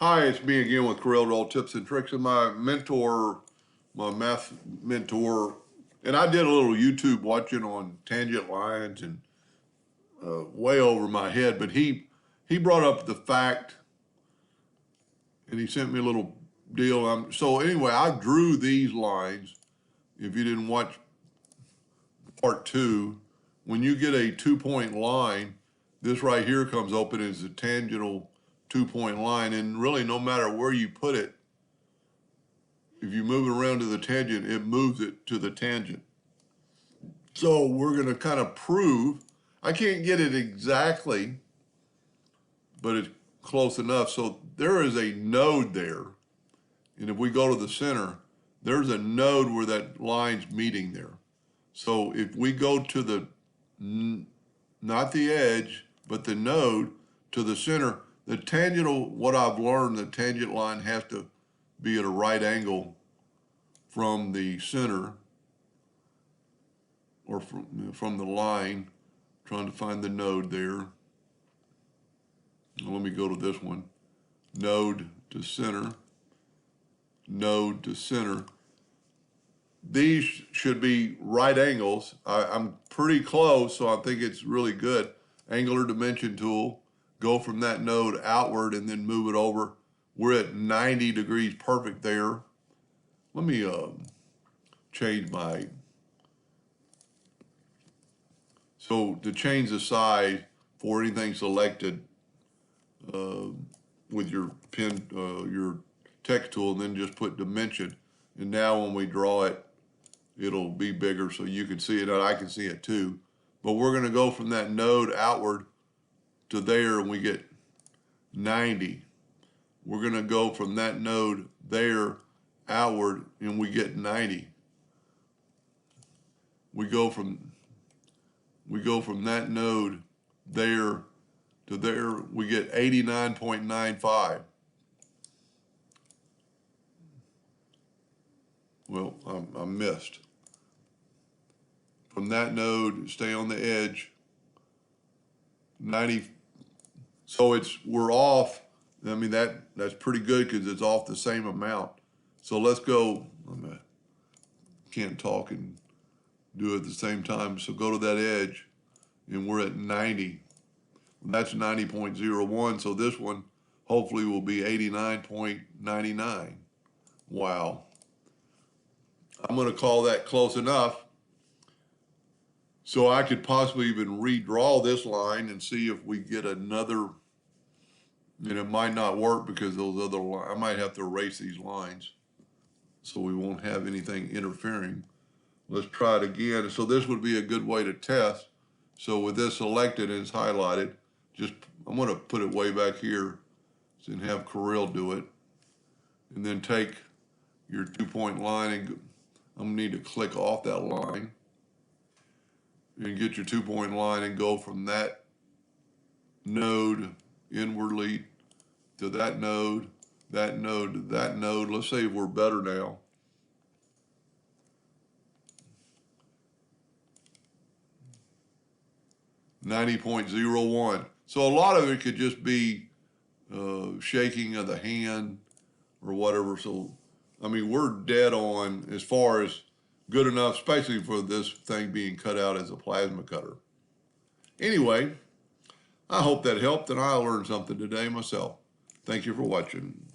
Hi, it's me again with Corel Draw tips and tricks, and my mentor, my math mentor, and I did a little YouTube watching on tangent lines and way over my head, but he brought up the fact, and he sent me a little deal. So anyway, I drew these lines. If you didn't watch part two, when you get a 2-point line, this right here comes open as a tangential 2-point line, and really no matter where you put it, if you move it around to the tangent, it moves it to the tangent. So we're going to kind of prove, I can't get it exactly, but it's close enough. So there is a node there. And if we go to the center, there's a node where that line's meeting there. So if we go to the, not the edge, but the node to the center, the tangential, what I've learned, the tangent line has to be at a right angle from the center or from the line, trying to find the node there. Let me go to this one. Node to center, node to center. These should be right angles. I'm pretty close, so I think it's really good. Angular dimension tool, go from that node outward and then move it over. We're at 90 degrees perfect there. Let me change my, so to change the size for anything selected with your pen, your text tool, and then just put dimension. And now when we draw it, it'll be bigger so you can see it, and I can see it too. But we're gonna go from that node outward to there, and we get 90. We're gonna go from that node there outward, and we get 90. We go from that node there to there, we get 89.95. Well, I missed. From that node, stay on the edge, 90. So we're off. I mean, that's pretty good because it's off the same amount. So let's go. Can't talk and do it at the same time. So go to that edge, and we're at 90. That's 90.01. So this one hopefully will be 89.99. Wow. I'm going to call that close enough. So I could possibly even redraw this line and see if we get another, and it might not work because those other lines, I might have to erase these lines so we won't have anything interfering. Let's try it again. So this would be a good way to test. So with this selected and it's highlighted, I'm going to put it way back here and have Corel do it. And then take your 2-point line, and I'm going to need to click off that line. And get your 2-point line and go from that node inwardly to that node, that node to that node. Let's say we're better now. .01. So a lot of it could just be shaking of the hand or whatever. So, I mean, we're dead on as far as good enough, especially for this thing being cut out as a plasma cutter. Anyway, I hope that helped, and I learned something today myself. Thank you for watching.